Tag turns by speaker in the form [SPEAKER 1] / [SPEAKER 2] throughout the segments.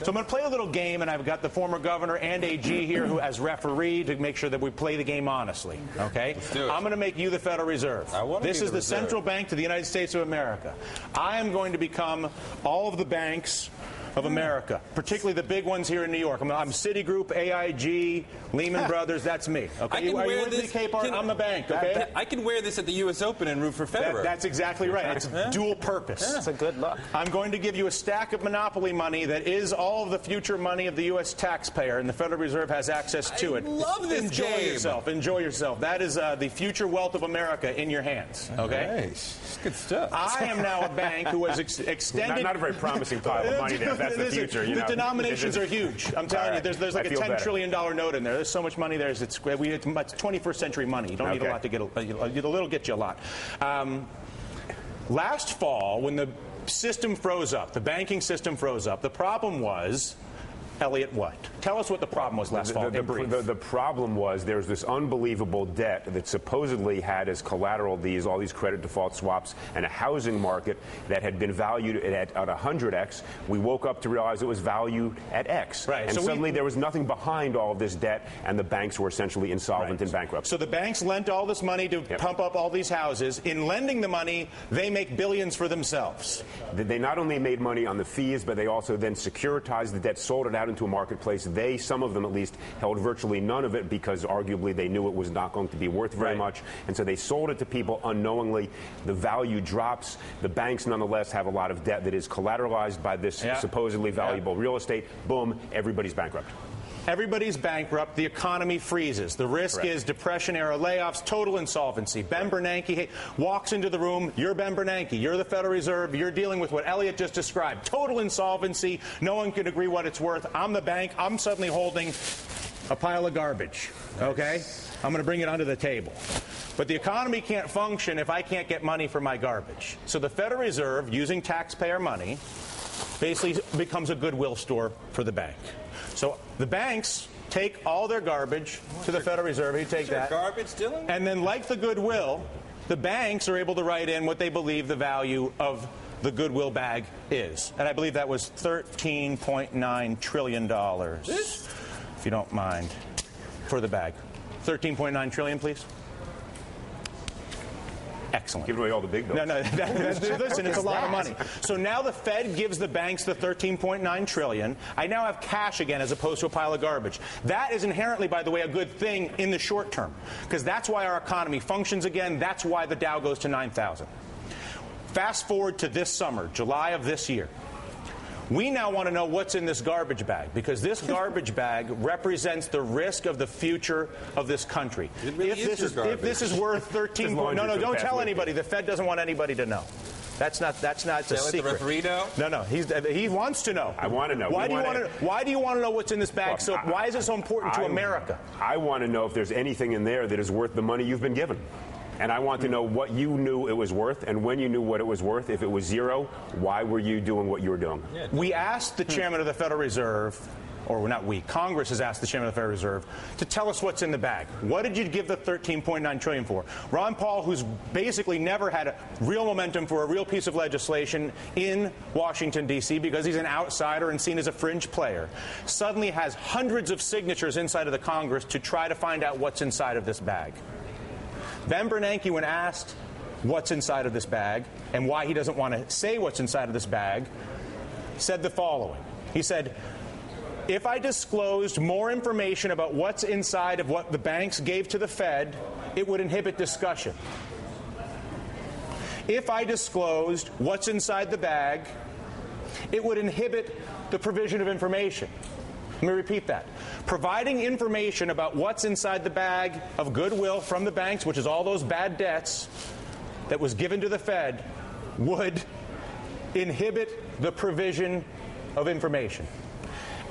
[SPEAKER 1] So I'm going to play a little game, and I've got the former governor and AG here who as referee to make sure that we play the game honestly, okay?
[SPEAKER 2] Let's do it.
[SPEAKER 1] I'm going to make you the Federal Reserve. This is the central bank to the United States of America. I am going to become all of the banks of America, particularly the big ones here in New York. I'm Citigroup, AIG, Lehman Brothers. That's me. Okay, are you with me, Capehart? I'm the bank. Okay,
[SPEAKER 2] I can wear this at the U.S. Open and root for Federer.
[SPEAKER 1] That's exactly right. It's dual purpose.
[SPEAKER 3] That's a good look.
[SPEAKER 1] I'm going to give you a stack of monopoly money that is all of the future money of the U.S. taxpayer, and the Federal Reserve has access to it.
[SPEAKER 2] I love this
[SPEAKER 1] Enjoy
[SPEAKER 2] game.
[SPEAKER 1] yourself. Enjoy yourself. That is the future wealth of America in your hands. Okay.
[SPEAKER 2] Nice. Good stuff.
[SPEAKER 1] I am now a bank who has extended.
[SPEAKER 4] Not a very promising pile of money there. That's the future.
[SPEAKER 1] The denominations are huge. I'm telling you, there's like a $10 trillion note in there. There's so much money there. It's 21st century money. You don't need a lot to get a little get you a lot. Last fall, when the system froze up, the banking system froze up, the problem was, Eliot, what? Tell us what the problem was last fall.
[SPEAKER 4] The problem was there's this unbelievable debt that supposedly had as collateral all these credit default swaps and a housing market that had been valued at 100x. We woke up to realize it was valued at X.
[SPEAKER 1] Right.
[SPEAKER 4] And so suddenly there was nothing behind all of this debt, and the banks were essentially insolvent and bankrupt.
[SPEAKER 1] So the banks lent all this money to pump up all these houses. In lending the money, they make billions for themselves.
[SPEAKER 4] They not only made money on the fees, but they also then securitized the debt, sold it out into a marketplace. Some of them at least, held virtually none of it because arguably they knew it was not going to be worth very much. And so they sold it to people unknowingly. The value drops. The banks nonetheless have a lot of debt that is collateralized by this supposedly valuable real estate. Boom, everybody's bankrupt.
[SPEAKER 1] Everybody's bankrupt. The economy freezes. The risk is Depression-era layoffs, total insolvency. Ben Bernanke walks into the room. You're Ben Bernanke. You're the Federal Reserve. You're dealing with what Eliot just described. Total insolvency. No one can agree what it's worth. I'm the bank. I'm suddenly holding a pile of garbage. Okay? I'm going to bring it under the table. But the economy can't function if I can't get money for my garbage. So the Federal Reserve, using taxpayer money, basically becomes a goodwill store for the bank. So the banks take all their garbage to the Federal Reserve. You take that.
[SPEAKER 2] Garbage, Dylan?
[SPEAKER 1] And then, like the goodwill, the banks are able to write in what they believe the value of the goodwill bag is. And I believe that was $13.9 trillion, if you don't mind, for the bag. 13.9 trillion, please. Excellent.
[SPEAKER 4] Give away all the big bills.
[SPEAKER 1] No, listen, it's a lot of money. So now the Fed gives the banks the $13.9 trillion. I now have cash again as opposed to a pile of garbage. That is inherently, by the way, a good thing in the short term, because that's why our economy functions again. That's why the Dow goes to 9,000. Fast forward to this summer, July of this year. We now want to know what's in this garbage bag, because this garbage bag represents the risk of the future of this country. If this is worth 13, no, don't tell anybody. The Fed doesn't want anybody to know. That's not a secret.
[SPEAKER 2] The referee know?
[SPEAKER 1] No. He wants to know.
[SPEAKER 4] I want to know.
[SPEAKER 1] Why do you want to know what's in this bag? Why is it so important to America?
[SPEAKER 4] I want to know if there's anything in there that is worth the money you've been given. And I want to know what you knew it was worth, and when you knew what it was worth. If it was zero, why were you doing what you were doing?
[SPEAKER 1] We asked the chairman of the Federal Reserve, or not we, Congress has asked the chairman of the Federal Reserve to tell us what's in the bag. What did you give the $13.9 trillion for? Ron Paul, who's basically never had a real momentum for a real piece of legislation in Washington, D.C., because he's an outsider and seen as a fringe player, suddenly has hundreds of signatures inside of the Congress to try to find out what's inside of this bag. Ben Bernanke, when asked what's inside of this bag and why he doesn't want to say what's inside of this bag, said the following. He said, if I disclosed more information about what's inside of what the banks gave to the Fed, it would inhibit discussion. If I disclosed what's inside the bag, it would inhibit the provision of information. Let me repeat that. Providing information about what's inside the bag of goodwill from the banks, which is all those bad debts that was given to the Fed, would inhibit the provision of information.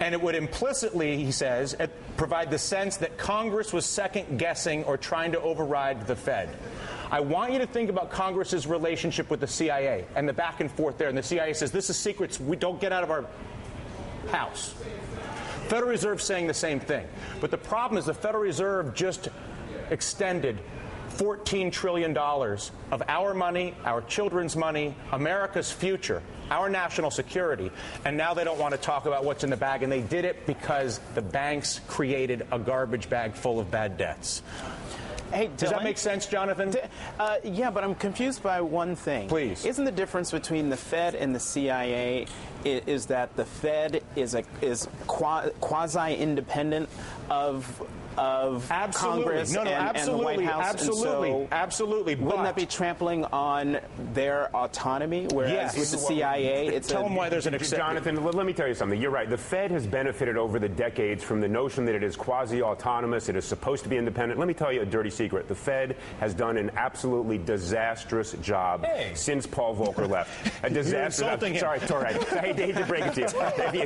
[SPEAKER 1] And it would implicitly, he says, provide the sense that Congress was second-guessing or trying to override the Fed. I want you to think about Congress's relationship with the CIA and the back and forth there. And the CIA says, this is secrets. We don't get out of our house. Federal Reserve saying the same thing. But the problem is the Federal Reserve just extended $14 trillion of our money, our children's money, America's future, our national security, and now they don't want to talk about what's in the bag, and they did it because the banks created a garbage bag full of bad debts.
[SPEAKER 3] Hey,
[SPEAKER 1] Does that make sense, Jonathan?
[SPEAKER 3] Yeah, but I'm confused by one thing.
[SPEAKER 1] Please.
[SPEAKER 3] Isn't the difference between the Fed and the CIA is that the Fed is quasi-independent of Congress and the White House?
[SPEAKER 1] Absolutely.
[SPEAKER 3] Wouldn't that be trampling on their autonomy? Whereas with the CIA, it's
[SPEAKER 1] tell them why there's an exception.
[SPEAKER 4] Jonathan, let me tell you something. You're right. The Fed has benefited over the decades from the notion that it is quasi-autonomous. It is supposed to be independent. Let me tell you a dirty secret. The Fed has done an absolutely disastrous job since Paul Volcker left. A disastrous. Sorry, Toure. I hate to break it to you.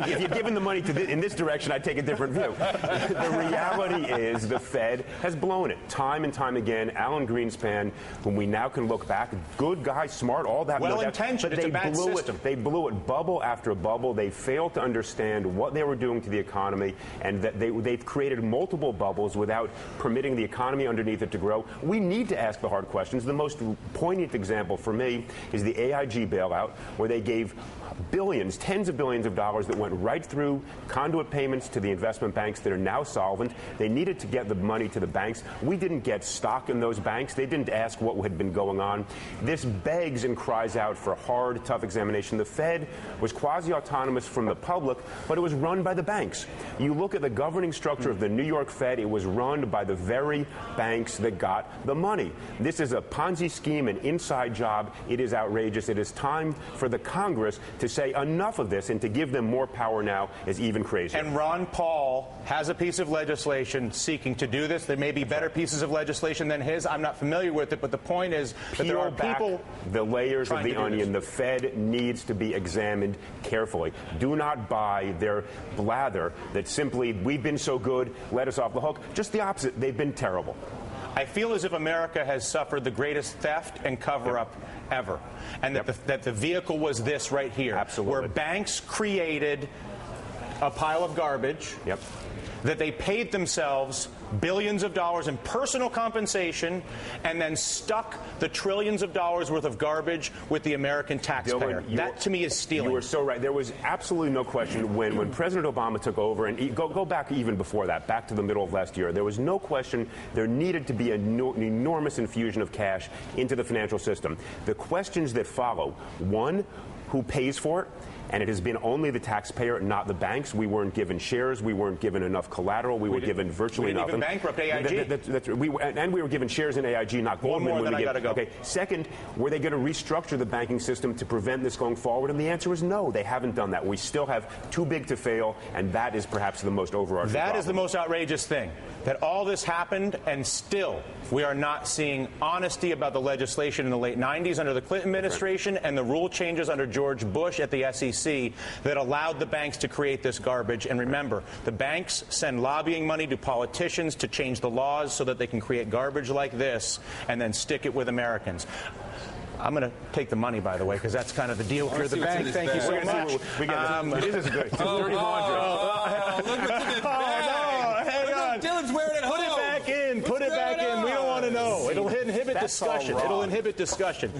[SPEAKER 4] If you'd given the money to in this direction, I'd take a different view. The reality is the Fed has blown it time and time again. Alan Greenspan, whom we now can look back, good guy, smart, all that.
[SPEAKER 1] Well-intentioned. It's a bad system.
[SPEAKER 4] They blew it bubble after bubble. They failed to understand what they were doing to the economy, and that they've created multiple bubbles without permitting the economy underneath it to grow. We need to ask the hard questions. The most poignant example for me is the AIG bailout, where they gave billions, tens of billions of dollars that went right through conduit payments to the investment banks that are now solvent. They needed to get the money to the banks. We didn't get stock in those banks. They didn't ask what had been going on. This begs and cries out for a hard, tough examination. The Fed was quasi-autonomous from the public, but it was run by the banks. You look at the governing structure of the New York Fed, it was run by the very banks that got the money. This is a Ponzi scheme, an inside job. It is outrageous. It is time for the Congress to say enough of this, and to give them more power now is even crazier.
[SPEAKER 1] And Ron Paul has a piece of legislation seeking to do this. There may be better pieces of legislation than his. I'm not familiar with it, but the point is that there are people
[SPEAKER 4] the layers of the onion. The Fed needs to be examined carefully. Do not buy their blather that simply, we've been so good, let us off the hook. Just the opposite. They've been terrible.
[SPEAKER 1] I feel as if America has suffered the greatest theft and cover-up ever, and that the vehicle was this right here,
[SPEAKER 4] absolutely,
[SPEAKER 1] where banks created a pile of garbage, that they paid themselves billions of dollars in personal compensation, and then stuck the trillions of dollars worth of garbage with the American taxpayer. That, to me, is stealing.
[SPEAKER 4] You were so right. There was absolutely no question when President Obama took over, and go back even before that, back to the middle of last year, there was no question there needed to be an enormous infusion of cash into the financial system. The questions that follow, one, who pays for it? And it has been only the taxpayer, not the banks. We weren't given shares. We weren't given enough collateral. We were given virtually nothing.
[SPEAKER 1] We didn't even bankrupt AIG.
[SPEAKER 4] And we were given shares in AIG, not Goldman.
[SPEAKER 1] One more, then I got to go.
[SPEAKER 4] Okay. Second, were they going to restructure the banking system to prevent this going forward? And the answer is no. They haven't done that. We still have too big to fail, and that is perhaps the most overarching problem.
[SPEAKER 1] That is the most outrageous thing, that all this happened, and still we are not seeing honesty about the legislation in the late 90s under the Clinton administration and the rule changes under George Bush at the SEC that allowed the banks to create this garbage. And remember, the banks send lobbying money to politicians to change the laws so that they can create garbage like this and then stick it with Americans. I'm going to take the money, by the way, because that's kind of the deal here at the bank. Thank you so much.
[SPEAKER 4] This is good. It's dirty laundry.
[SPEAKER 2] Look what's in this bag.
[SPEAKER 1] Hang on.
[SPEAKER 2] Dylan's wearing it home.
[SPEAKER 1] Put it back in. We don't want to know. It'll inhibit discussion. It'll inhibit discussion.